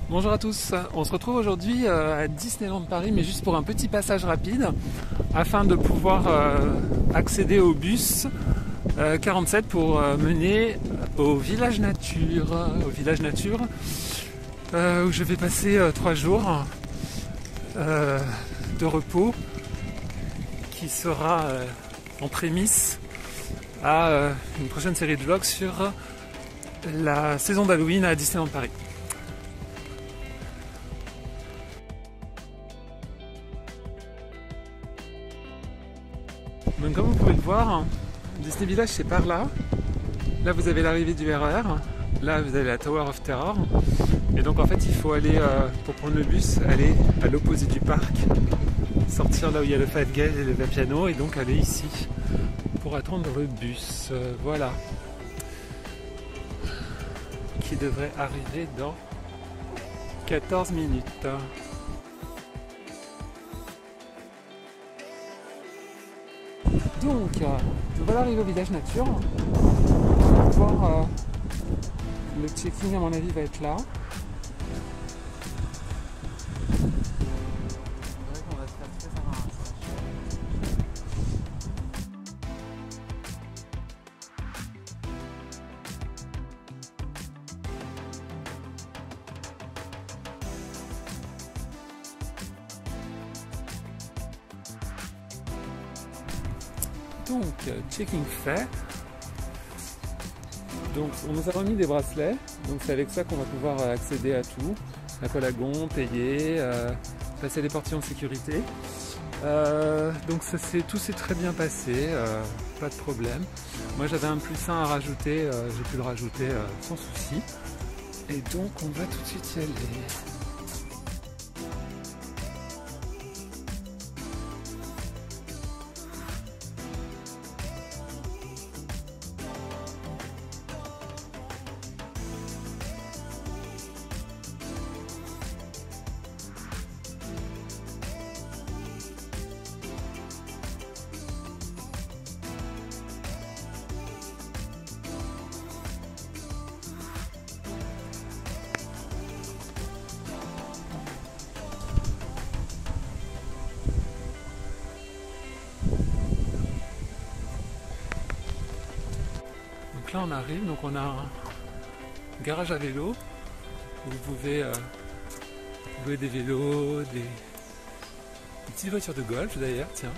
Bonjour à tous, on se retrouve aujourd'hui à Disneyland Paris, mais juste pour un petit passage rapide, afin de pouvoir accéder au bus 47 pour mener au village nature, où je vais passer 3 jours de repos, qui sera en prémisse à une prochaine série de vlogs sur la saison d'Halloween à Disneyland Paris. Donc comme vous pouvez le voir, Disney Village c'est par là. Là vous avez l'arrivée du RER. Là vous avez la Tower of Terror. Et donc en fait il faut aller, pour prendre le bus, aller à l'opposé du parc. Sortir là où il y a le Five Guys et le Vapiano. Et donc aller ici pour attendre le bus. Voilà. Qui devrait arriver dans 14 minutes. Donc, voilà arriver au village nature. On va voir le check-in, à mon avis, va être là. Donc, checking fait. Donc, on nous a remis des bracelets. Donc, c'est avec ça qu'on va pouvoir accéder à tout. La colle à gond, payer, passer les portillons de sécurité. Donc, tout s'est très bien passé. Pas de problème. Moi, j'avais un +1 à rajouter. J'ai pu le rajouter sans souci. Et donc, on va tout de suite y aller. Donc là on arrive, donc on a un garage à vélo où vous pouvez louer des vélos, des petites voitures de golf d'ailleurs, tiens.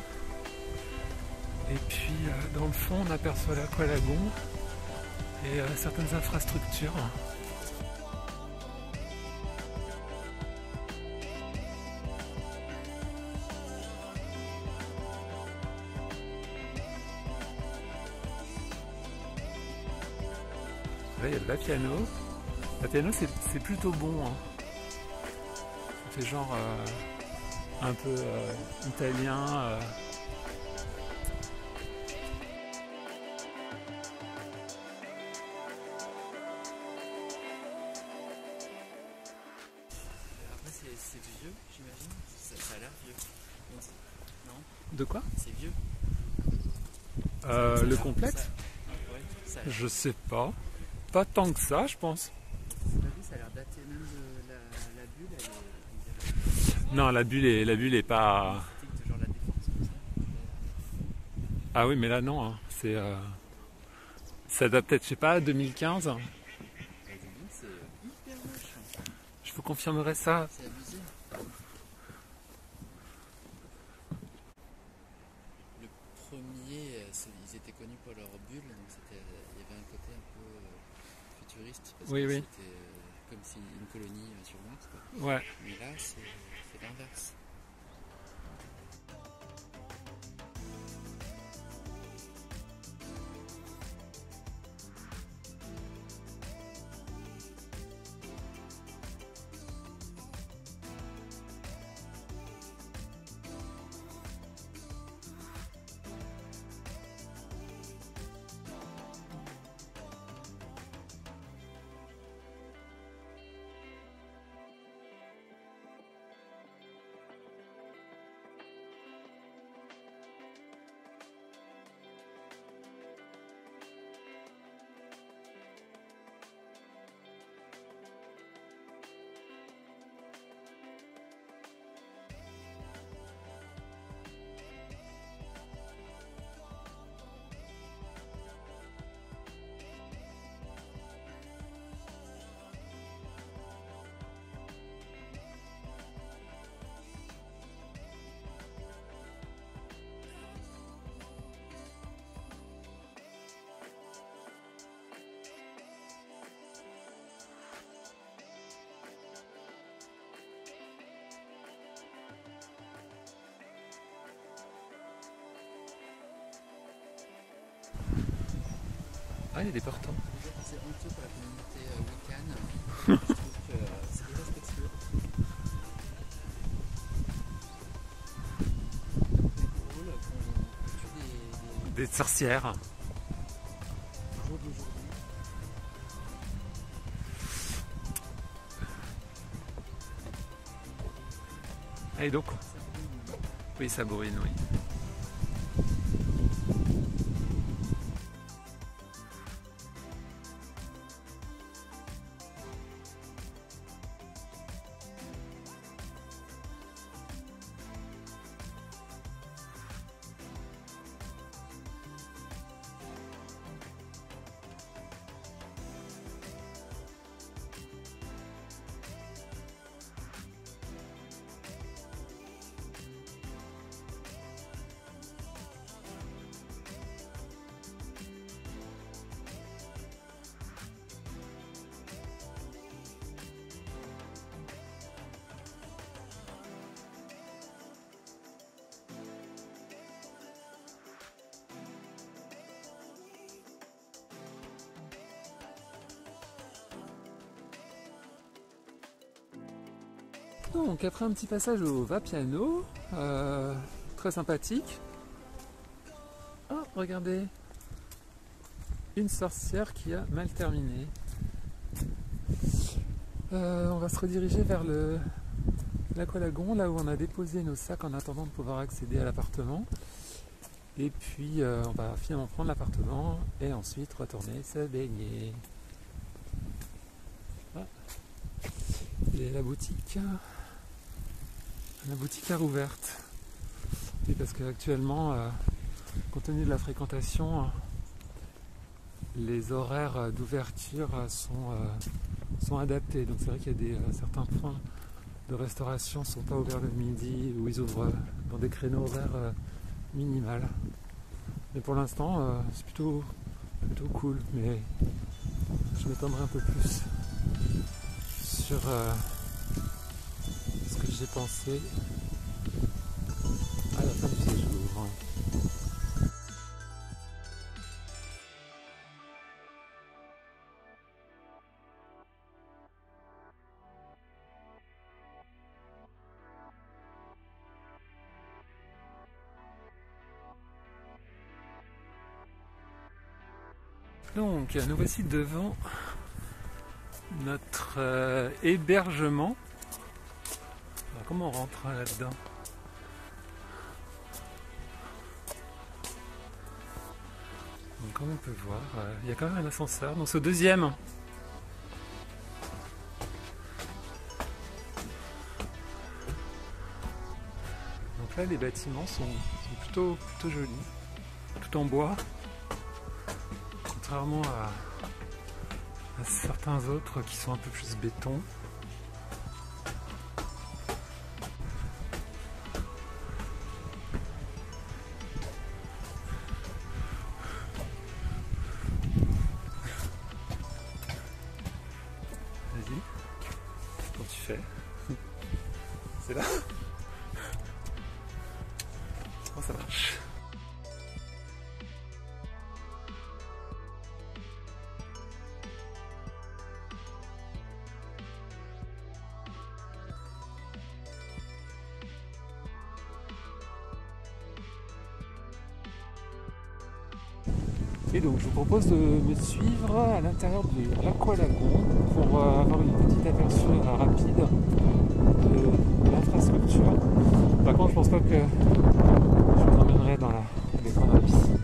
Et puis dans le fond on aperçoit la colle à gond et certaines infrastructures. Là il y a le Vapiano. Le Vapiano c'est plutôt bon. Hein. Ça fait genre un peu italien. C'est vieux, j'imagine. Ça a l'air vieux. Non? De quoi? C'est vieux. Le complexe? Ouais, Je sais pas. Pas tant que ça, je pense. ça a l'air daté même de la bulle. Non, la bulle est pas. Genre la défense comme ça. Ah oui, mais là non. Hein. Ça date peut-être, je sais pas, 2015. C'est hyper moche. Je vous confirmerai ça. C'est abusé. Le premier, ils étaient connus pour leur bulle, donc il y avait un côté un peu futuriste, parce Oui, que oui. c'était comme si une colonie sur Mars, quoi. Ouais. Mais là, c'est l'inverse. Ah, il y a des portants. C'est honteux pour la communauté wiccan. Je trouve que c'est irrespectueux. C'est drôle qu'on tue Des sorcières. au jour d'aujourd'hui. Et donc, oui, ça bourrine, oui. Donc après un petit passage au Vapiano, très sympathique. Oh, regardez, une sorcière qui a mal terminé. On va se rediriger vers le Lac-Lagon, là où on a déposé nos sacs en attendant de pouvoir accéder à l'appartement. Et puis on va finalement prendre l'appartement et ensuite retourner se baigner. Ah. Et la boutique est rouverte. Et parce qu'actuellement, compte tenu de la fréquentation, les horaires d'ouverture sont adaptés. Donc c'est vrai qu'il y a certains points de restauration ne sont pas ouverts le midi ou ils ouvrent dans des créneaux horaires minimales. Mais pour l'instant, c'est plutôt cool. Mais je m'étendrai un peu plus sur ce que j'ai pensé à la fin du séjour. Donc nous voici devant notre hébergement. Alors, comment on rentre là-dedans? Donc, comme on peut voir, il y a quand même un ascenseur. Donc c'est au deuxième. Donc là les bâtiments sont plutôt jolis, tout en bois. Contrairement à certains autres qui sont un peu plus béton. Vas-y, comment tu fais? C'est là? Comment ça marche? Et donc je vous propose de me suivre à l'intérieur de l'Aqualagon pour avoir une petite aperçu rapide de l'infrastructure. Par contre je pense pas que je vous emmènerai dans les coins de la piscine.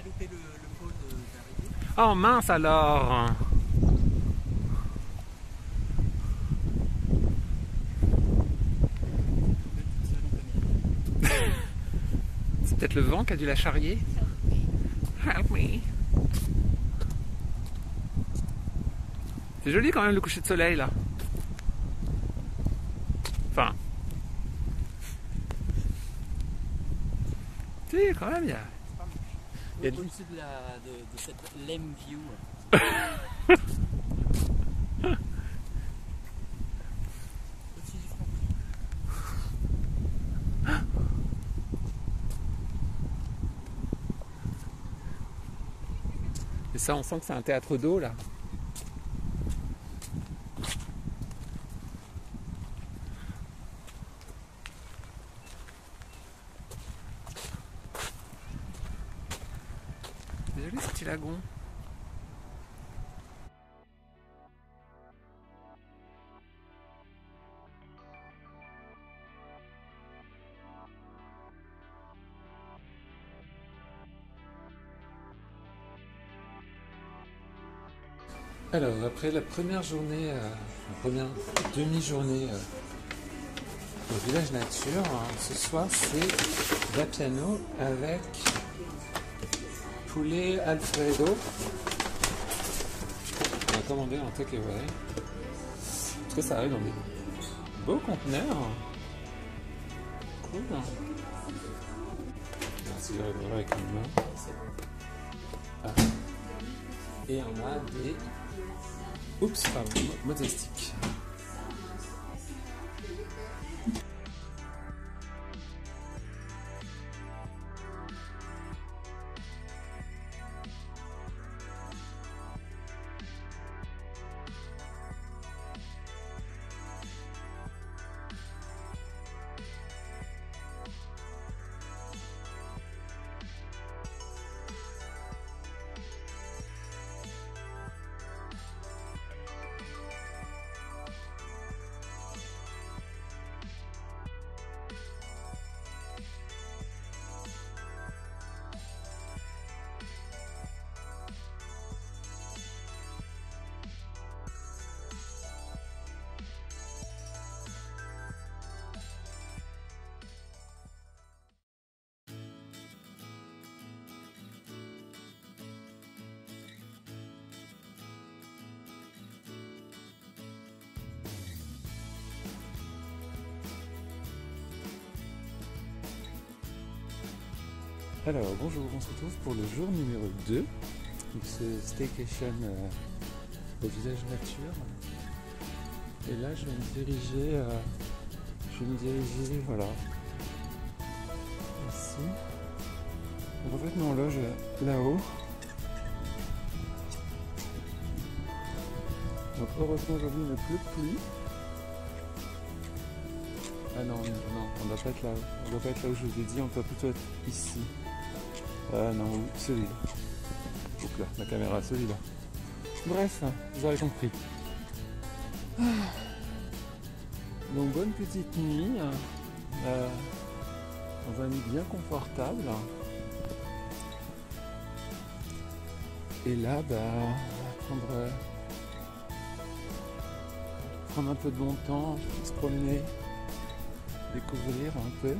loupé le pôle d'arrivée. Oh mince alors. C'est peut-être le vent qui a dû la charrier. Help me. C'est joli quand même le coucher de soleil là. Enfin. Si, quand même, il y a. Au-dessus de cette lame view. Au-dessus du front. Et ça, on sent que c'est un théâtre d'eau là. C'est joli ce petit lagon. Alors, après la première journée, la première demi-journée au village nature, ce soir c'est Vapiano avec poulet Alfredo. On a commandé en takeaway. Parce que ça arrive dans des beaux conteneurs. Cool. Merci de regarder avec une main. Ah. Et on a des... Oups, pardon, modestique. Alors bonjour, on se retrouve pour le jour numéro 2 de ce staycation au village nature. Et là je vais me diriger, voilà, ici. Donc en fait nous on loge là-haut. Donc heureusement aujourd'hui il ne pleut plus. Ah non, on doit pas être là. On doit pas être là où je vous ai dit, on doit plutôt être ici. Ah non, celui-là. Donc là, la caméra, celui-là. Bref, vous aurez compris. Donc bonne petite nuit. Dans un lit bien confortable. Et là, on va prendre un peu de bon temps, se promener, découvrir un peu.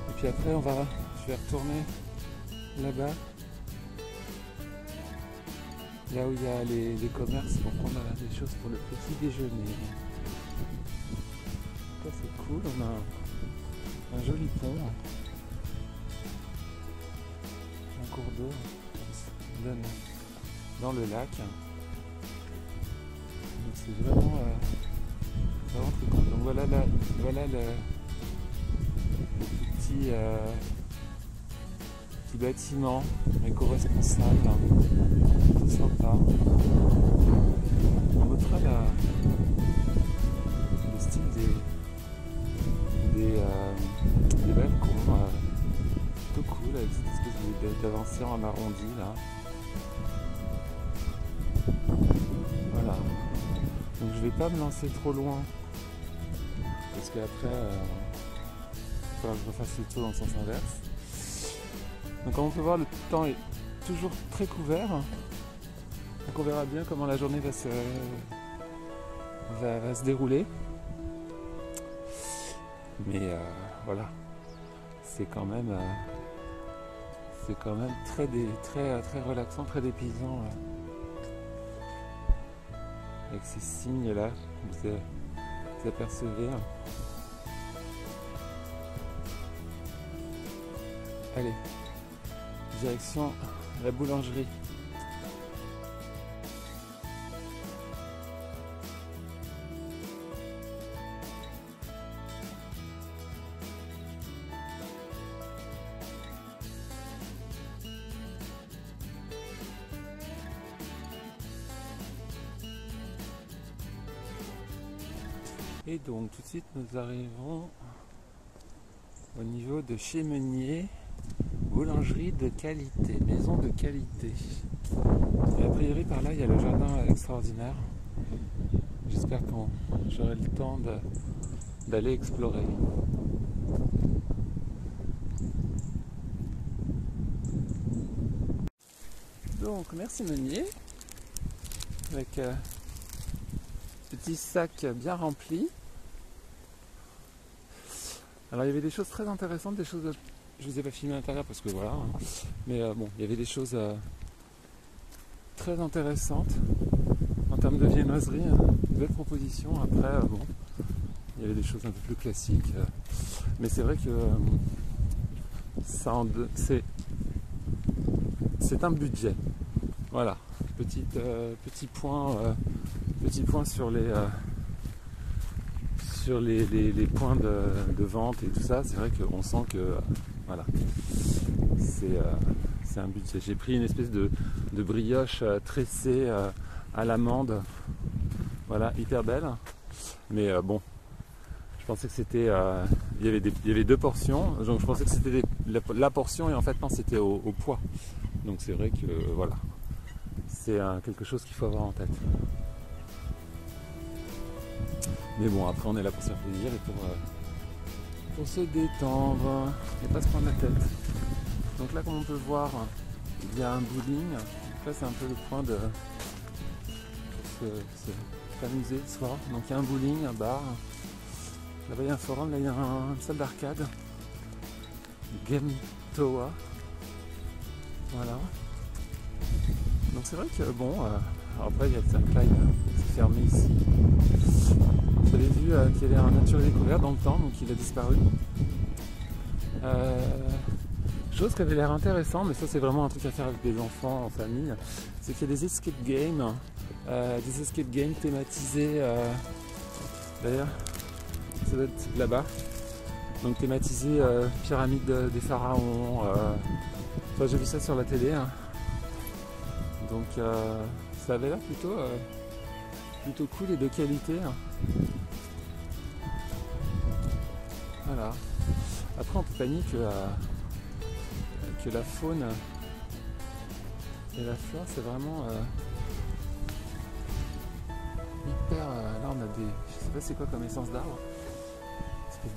Et puis après, je vais retourner là-bas, là où il y a les commerces pour prendre des choses pour le petit déjeuner. Ça c'est cool, on a un joli pont, un cours d'eau qui donne dans le lac. Donc c'est vraiment très cool. Donc voilà le petit bâtiment éco-responsable, tout sympa. On notera le style des balcons, plutôt cool avec cette espèce d'avancée en arrondi là. Voilà. Donc je vais pas me lancer trop loin parce qu'après il faudra que je refasse le tour dans le sens inverse. Donc comme on peut voir, le temps est toujours très couvert. Donc on verra bien comment la journée va se dérouler. Mais voilà, c'est quand même très relaxant, très dépaysant. Avec ces signes là, vous apercevez. Allez, direction la boulangerie. Et donc tout de suite nous arrivons au niveau de chez Meunier, boulangerie de qualité, maison de qualité. Et a priori par là il y a le jardin extraordinaire. J'espère que j'aurai le temps d'aller explorer. Donc merci Meunier, avec petit sac bien rempli. Alors il y avait des choses très intéressantes, des choses, je ne vous ai pas filmé à l'intérieur parce que voilà, hein. Mais bon, il y avait des choses très intéressantes en termes de viennoiserie, hein. De belles propositions. Après, bon, il y avait des choses un peu plus classiques, mais c'est vrai que c'est un budget. Voilà, petit point sur les points de vente et tout ça. C'est vrai qu'on sent que voilà, c'est un budget. J'ai pris une espèce de brioche tressée à l'amande, voilà, hyper belle. Mais bon, je pensais que c'était, il y avait deux portions, donc je pensais que c'était la portion et en fait non, c'était au poids. Donc c'est vrai que voilà, c'est quelque chose qu'il faut avoir en tête. Mais bon, après on est là pour se faire plaisir et pour se détendre et pas se prendre la tête. Donc là, comme on peut voir, il y a un bowling. Donc là c'est un peu le point de s'amuser le soir. Donc il y a un bowling, un bar. Là-bas il y a un forum, là il y a une salle d'arcade. Game Tower. Voilà. Donc c'est vrai que bon, alors après il y a le Circle, c'est fermé ici. J'avais vu qu'il y avait un nature découverte dans le temps, donc il a disparu. Chose qui avait l'air intéressant, mais ça c'est vraiment un truc à faire avec des enfants en famille, c'est qu'il y a des escape games thématisés. D'ailleurs, ça doit être là-bas. Donc thématisés pyramide des pharaons. Enfin, j'ai vu ça sur la télé. Hein. Donc ça avait l'air plutôt cool et de qualité. Hein. Voilà. Après on peut pas nier que la faune et la flore c'est vraiment hyper. Là on a des. Je sais pas c'est quoi comme essence d'arbre.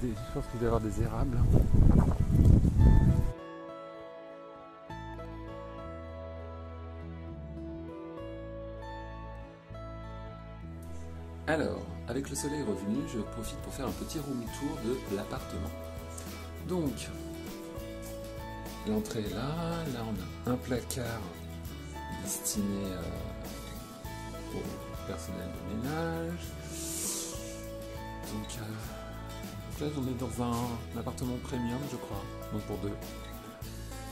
Je pense qu'il doit y avoir des érables. Alors, avec le soleil revenu, je profite pour faire un petit room tour de l'appartement. Donc, l'entrée est là, on a un placard destiné au personnel de ménage. Donc là, on est dans un appartement premium, je crois, donc pour deux.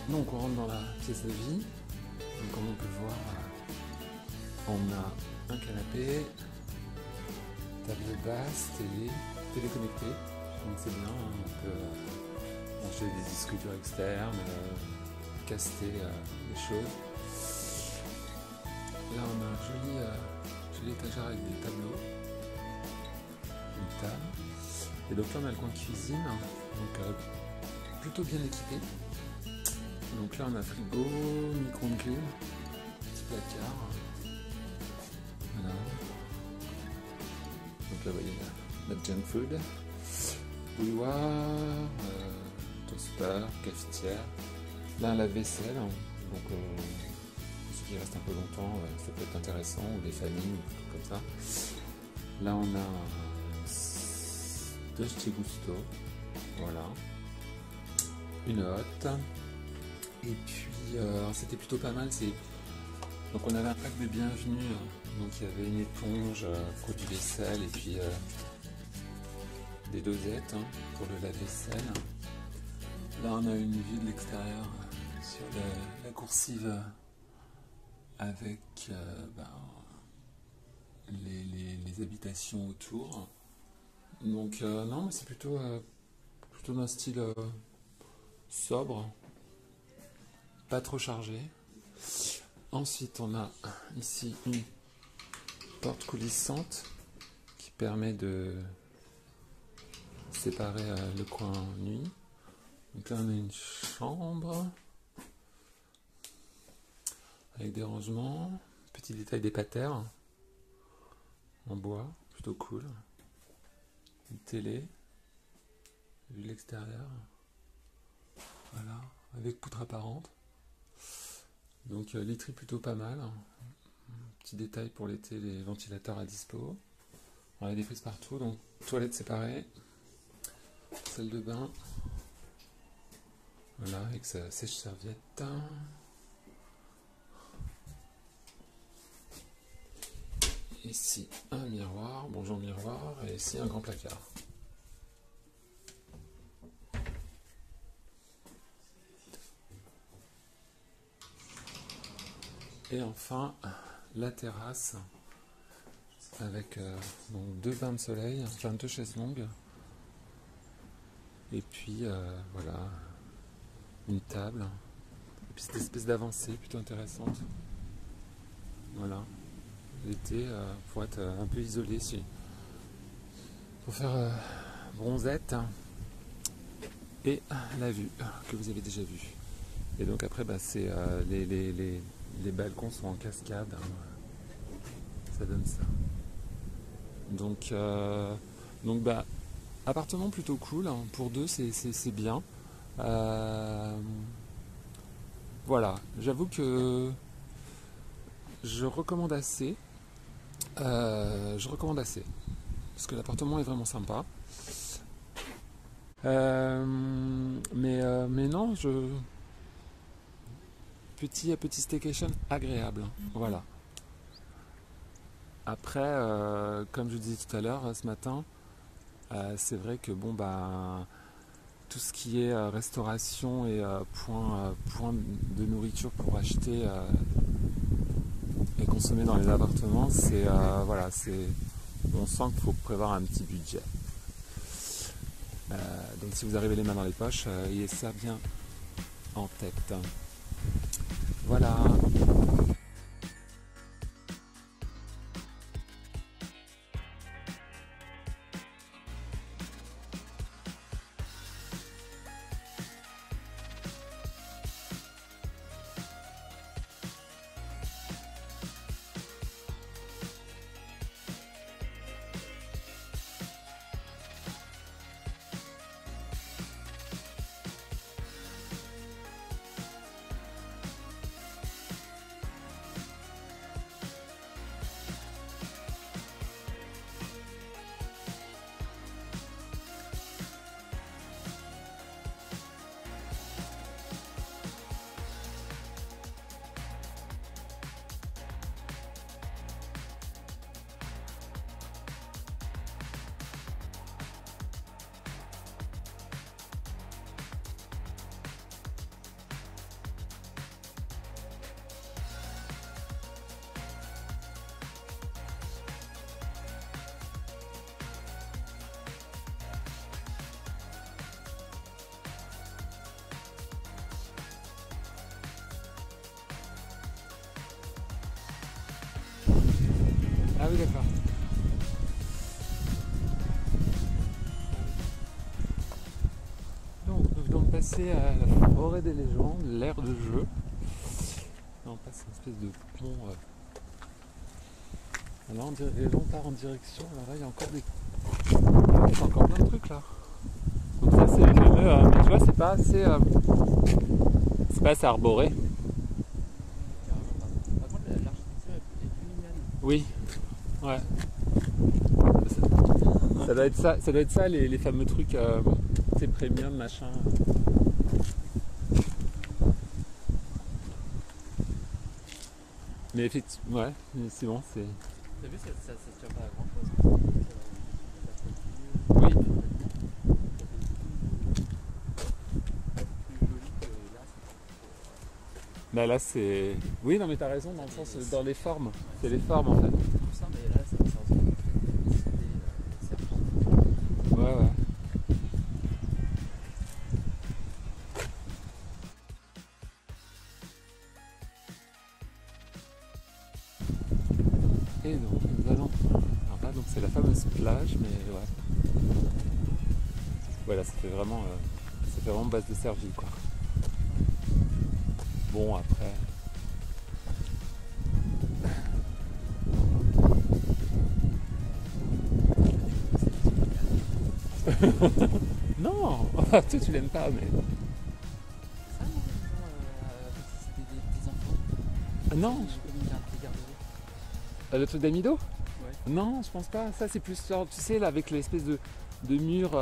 Donc on rentre dans la pièce de vie. Donc comme on peut voir, on a un canapé, table basse, télé connectée, donc c'est bien, hein, on peut brancher des disques durs externes, caster les choses. Là on a un joli étagère avec des tableaux, une table, et donc là on a le coin cuisine, donc plutôt bien équipé. Donc là on a frigo, micro-ondes clim, petit placard, voilà. Donc là vous voyez notre junk food, bouilloire, toaster, cafetière, Là, un lave-vaisselle, donc pour ceux qui restent un peu longtemps, ça peut être intéressant, ou des familles, ou des trucs comme ça. Là, on a deux chez Gusto, voilà, une hotte, et puis c'était plutôt pas mal. Donc on avait un pack de bienvenue, donc il y avait une éponge pour du vaisselle, et puis des dosettes pour le lave-vaisselle. Là, on a une vue de l'extérieur sur la coursive avec les habitations autour. Donc non, mais c'est plutôt d'un style sobre, pas trop chargé. Ensuite, on a ici une porte coulissante qui permet de séparer le coin nuit. Donc là, on a une chambre avec des rangements, petit détail des patères en bois, plutôt cool. Une télé, vue de l'extérieur, voilà, avec poutre apparente. Donc literie plutôt pas mal. Petit détail pour l'été, les ventilateurs à dispo. On a des prises partout, donc toilettes séparées, salle de bain, voilà, avec sa sèche-serviette. Ici un miroir, bonjour miroir, et ici un grand placard. Et enfin la terrasse avec donc deux bains de soleil, enfin deux chaises longues, et puis voilà, une table, et puis cette espèce d'avancée plutôt intéressante. Voilà. L'été, pour être un peu isolé, pour faire bronzette, et la vue que vous avez déjà vue. Et donc après, c'est les balcons sont en cascade, ça donne ça. Donc appartement plutôt cool, pour deux c'est bien. Voilà, j'avoue que je recommande assez. Parce que l'appartement est vraiment sympa. Mais non, petit staycation agréable. Voilà. Après, comme je disais tout à l'heure, ce matin, c'est vrai que tout ce qui est restauration et point de nourriture pour acheter et consommer dans les appartements, on sent qu'il faut prévoir un petit budget. Donc si vous arrivez les mains dans les poches, ayez ça bien en tête. Voilà. Ah oui, d'accord. Donc, nous venons de passer à la forêt des légendes, l'aire de jeu. Là, on passe une espèce de pont. Là, on part en direction. Alors là, il y a encore il y a encore plein de trucs là. Donc ça, c'est le fameux. Mais tu vois, c'est pas assez. C'est pas assez arboré. Par contre, l'architecture est plus mignonne. Oui. Ouais. Ça doit être ça les fameux trucs, c'est premium, machin. Mais effectivement, ouais, mais c'est bon, c'est. T'as vu, ça se tient pas à grand chose. Oui. Bah là c'est. Oui non mais t'as raison dans le sens dans les formes. C'est les formes en fait. Tout ça, mais là, ça se retrouve avec Ouais ouais. Et donc nous allons. Alors là donc c'est la fameuse plage mais ouais. Voilà ça fait vraiment base de Cergy quoi. Bon après. Non, toi tu l'aimes pas mais. ça, non, c'était des petits enfants. Ah, non, Comme une garderie. le truc d'Amido. Ouais. Non, je pense pas. Ça c'est plus genre, tu sais là avec l'espèce de mur, tu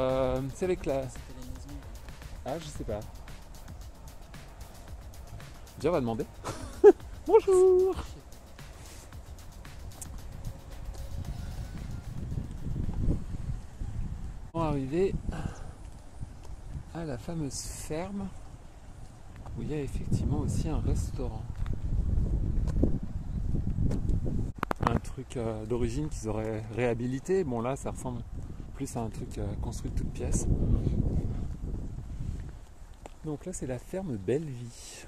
sais avec la. C'était les maisons. Ah je sais pas. Déjà on va demander. Bonjour. On va arriver à la fameuse ferme où il y a effectivement aussi un restaurant. Un truc d'origine qu'ils auraient réhabilité. Bon là ça ressemble plus à un truc construit de toutes pièces. Donc là c'est la ferme Bellevie.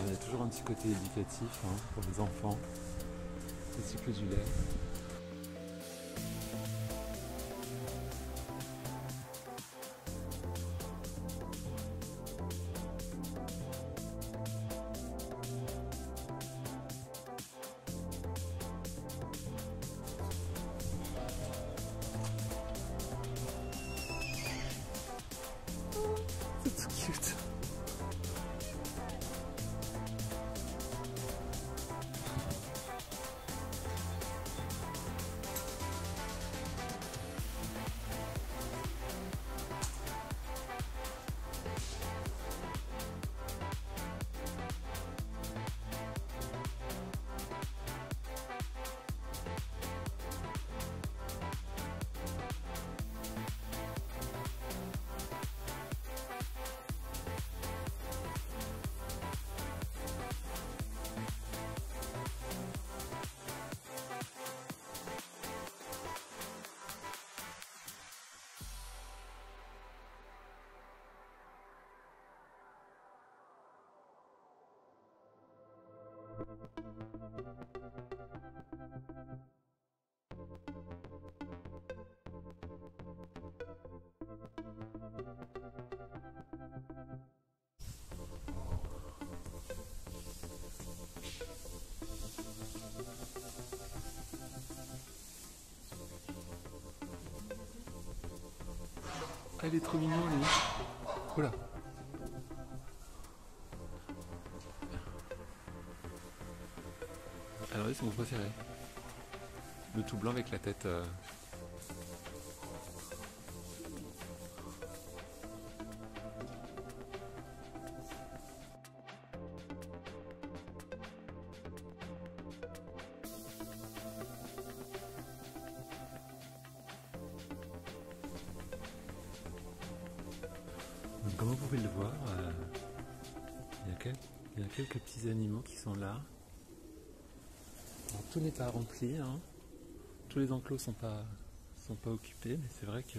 Il y a toujours un petit côté éducatif hein, pour les enfants, le cycle du lait. C'est tout cute. Ah, il est trop mignon lui. Oula. Alors lui c'est mon préféré. Le tout blanc avec la tête. Comme vous pouvez le voir, il y a quelques petits animaux qui sont là. Alors, tout n'est pas rempli, hein. Tous les enclos sont pas occupés, mais c'est vrai que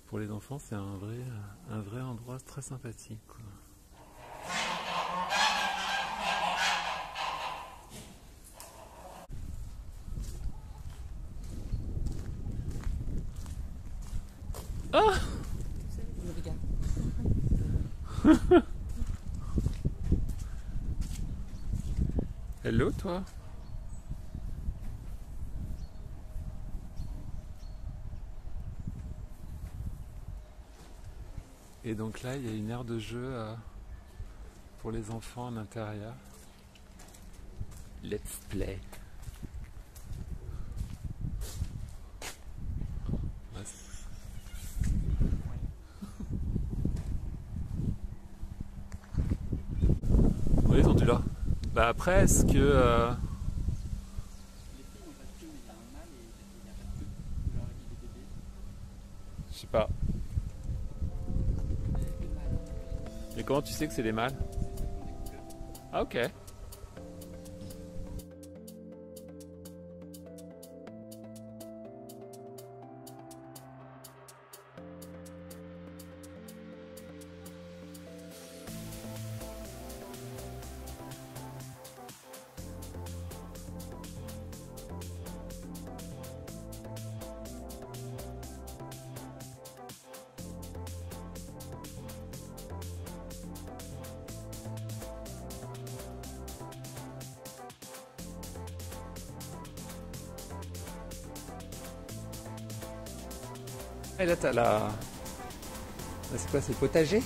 pour les enfants c'est un vrai endroit très sympathique, quoi. Ah! Hello toi. Et donc là il y a une aire de jeu pour les enfants à l'intérieur. Let's play. Ouais, oui, ils sont tous là. Bah après, est-ce que... Les filles n'ont pas de queue, mais il y a un mâle et il n'y a pas de queue. Genre il est bébé. Je sais pas. Les mâles. Mais comment tu sais que c'est des mâles? C'est ceux qui ont des couleurs. Ah ok. Et là t'as la... Là, c'est quoi, c'est le potager?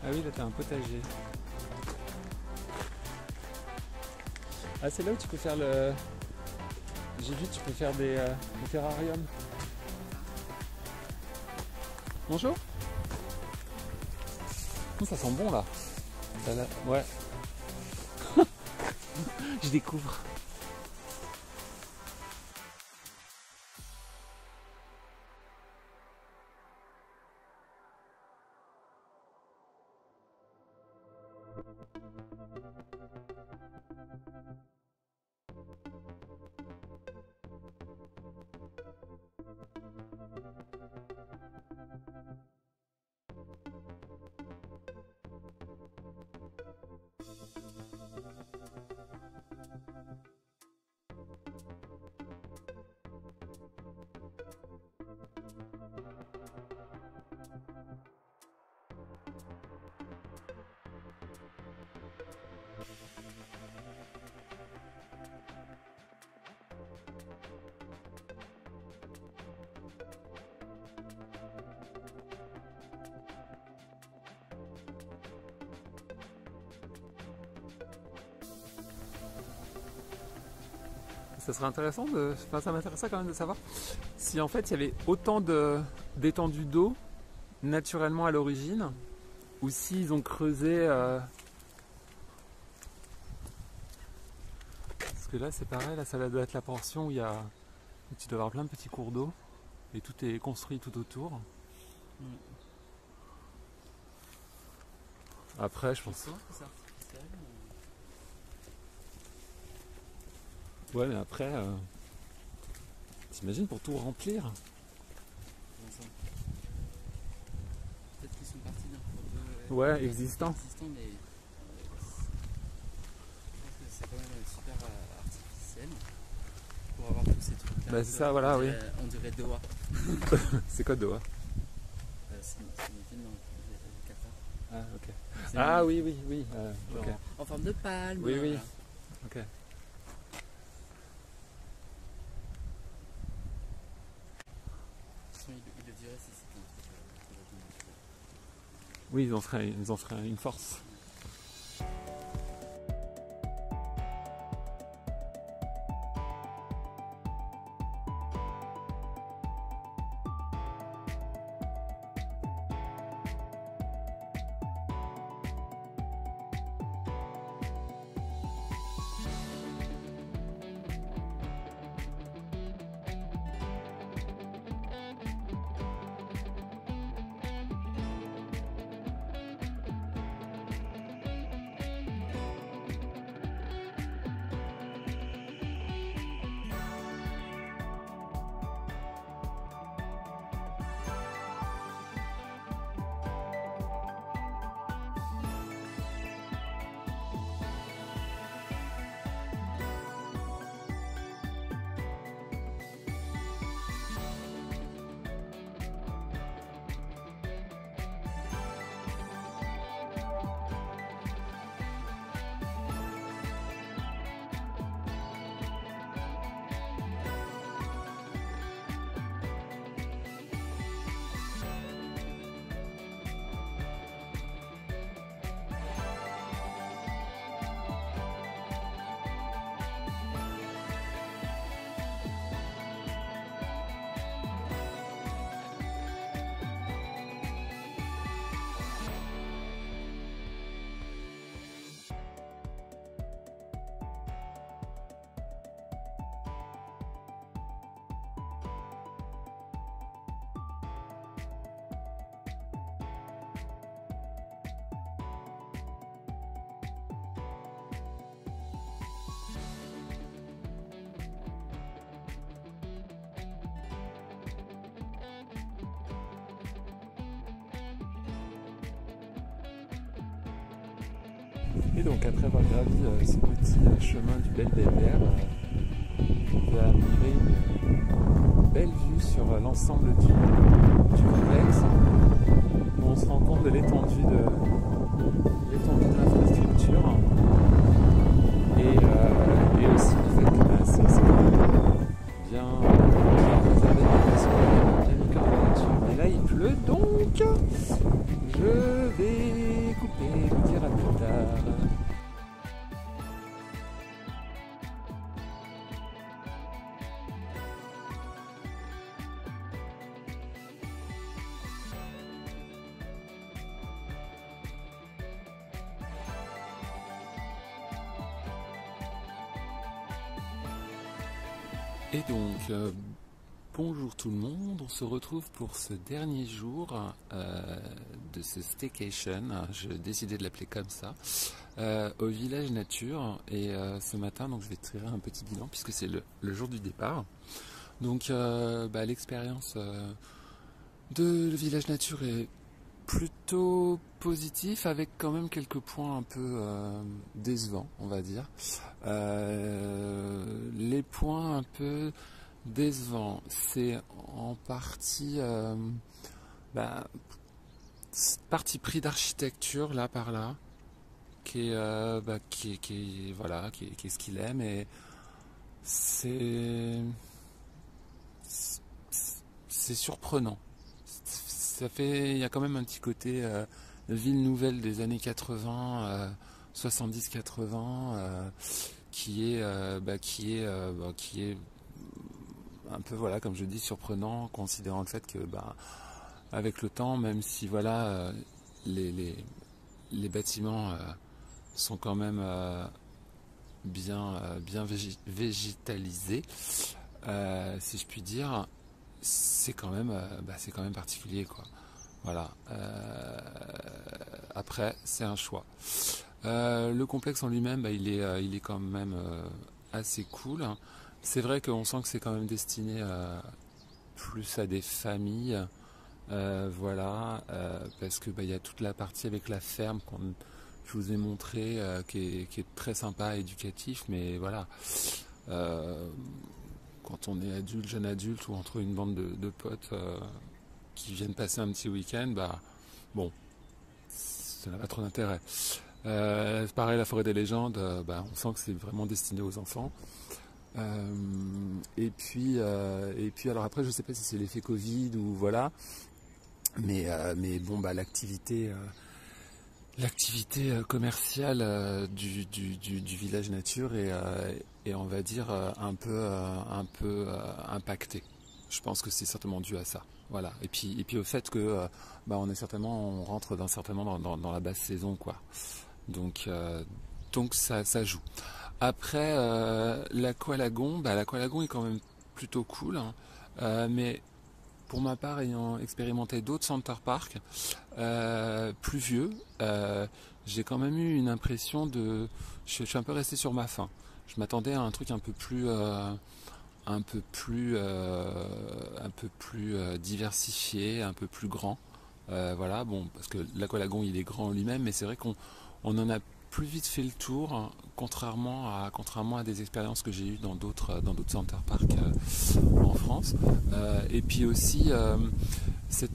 Ah oui, là t'as un potager. Ah c'est là où tu peux faire le... J'ai vu, tu peux faire des terrariums. Bonjour. Oh, ça sent bon là. Ouais. Je découvre. Ça serait intéressant de... Enfin, ça m'intéresserait quand même de savoir si en fait il y avait autant d'étendues d'eau naturellement à l'origine ou s'ils ont creusé... Parce que là c'est pareil, là ça doit être la portion où il y a... où tu dois avoir plein de petits cours d'eau et tout est construit tout autour. Après je pense... C'est artificiel ou... Ouais mais après... T'imagines pour tout remplir? Comment ça? Peut-être qu'ils sont partis d'un cours d'eau Ouais, existant. mais je pense que c'est quand même super artificiel pour avoir tous ces trucs là. Bah c'est ça, voilà, oui. On dirait Doha. C'est quoi Doha? C'est une ville dans le Qatar. Ah ok. C'est Ah oui, oui, oui. genre Ok. en forme de palme. Oui, oui. Voilà. Ok. Il le dirait si c'était un truc complètement. Oui, ils en feraient une force. Et donc après avoir gravi ce petit chemin du Belvédère, on peut admirer une belle vue sur l'ensemble du complexe, où on se rend compte de l'étendue de l'infrastructure et aussi du fait que c'est quand même bien préservé, bien au cœur de la nature. Et là il pleut, donc je vais couper, vous dire à plus tard. Et donc, bonjour tout le monde, on se retrouve pour ce dernier jour de ce staycation, j'ai décidé de l'appeler comme ça, au village nature. Et ce matin, donc, je vais tirer un petit bilan puisque c'est le jour du départ. Donc l'expérience de le village nature est plutôt positif, avec quand même quelques points un peu décevants, on va dire. Les points un peu décevants, c'est en partie parti pris d'architecture là par là, qui est ce qu'il aime, et c'est surprenant. Il y a quand même un petit côté ville nouvelle des années 80, 70-80, qui est un peu, voilà, comme je dis, surprenant, considérant le fait que avec le temps, même si voilà, les bâtiments sont quand même bien végétalisés, si je puis dire, c'est quand même particulier, quoi. Voilà. Après, c'est un choix. Le complexe en lui-même, il est quand même assez cool. C'est vrai qu'on sent que c'est quand même destiné plus à des familles, parce que il y a toute la partie avec la ferme que je vous ai montré, qui est très sympa, éducatif, mais voilà. Quand on est adulte, jeune adulte, ou entre une bande de potes qui viennent passer un petit week-end, ça n'a pas trop d'intérêt. Pareil, la forêt des légendes, on sent que c'est vraiment destiné aux enfants. Et puis alors après, je sais pas si c'est l'effet Covid ou voilà, mais l'activité commerciale du village nature est on va dire un peu impactée. Je pense que c'est certainement dû à ça. Voilà. Et puis au fait que on rentre certainement dans la basse saison, quoi. Donc ça joue. Après, l'Aqualagon, l'Aqualagon est quand même plutôt cool, hein. Mais pour ma part, ayant expérimenté d'autres Center Park plus vieux, j'ai quand même eu une impression je suis un peu resté sur ma faim. Je m'attendais à un truc un peu plus diversifié, un peu plus grand. Voilà, parce que l'Aqualagon, il est grand en lui-même, mais c'est vrai qu'on en a plus vite fait le tour, hein, contrairement à des expériences que j'ai eues dans d'autres Center Park en France. Et puis aussi, ce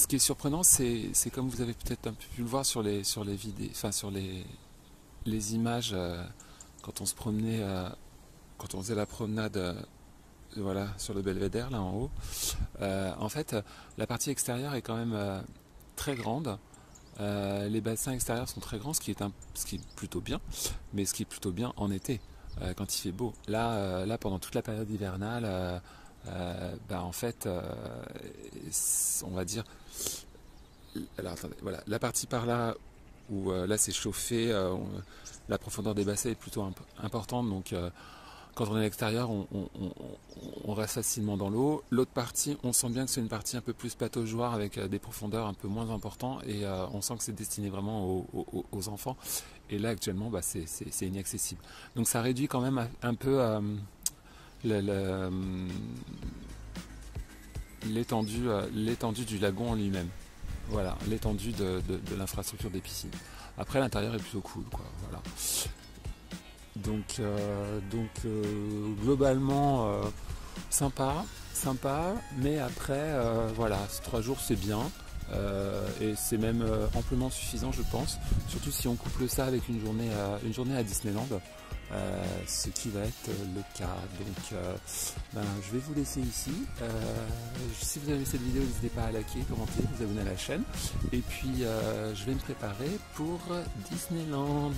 qui est surprenant, c'est comme vous avez peut-être un peu pu le voir sur les vidéos, enfin sur les images, quand on se promenait, quand on faisait la promenade. Voilà, sur le Belvédère, là en haut. En fait, la partie extérieure est quand même très grande. Les bassins extérieurs sont très grands, ce qui est plutôt bien, mais ce qui est plutôt bien en été, quand il fait beau. Là, pendant toute la période hivernale, en fait, on va dire. Alors attendez, voilà, la partie par là où là c'est chauffé, la profondeur des bassins est plutôt importante, donc. Quand on est à l'extérieur, on reste facilement dans l'eau. L'autre partie, on sent bien que c'est une partie un peu plus pataugeoire, avec des profondeurs un peu moins importantes, et on sent que c'est destiné vraiment aux enfants. Et là, actuellement, c'est inaccessible. Donc ça réduit quand même un peu l'étendue du lagon en lui-même. voilà, l'étendue de l'infrastructure des piscines. Après, l'intérieur est plutôt cool, quoi. Voilà. Donc globalement, sympa, mais après, voilà, 3 jours c'est bien. Et c'est même amplement suffisant, je pense, surtout si on couple ça avec une journée à Disneyland, ce qui va être le cas. Donc je vais vous laisser ici. Si vous avez aimé cette vidéo, n'hésitez pas à liker, commenter, vous abonner à la chaîne, et puis je vais me préparer pour Disneyland.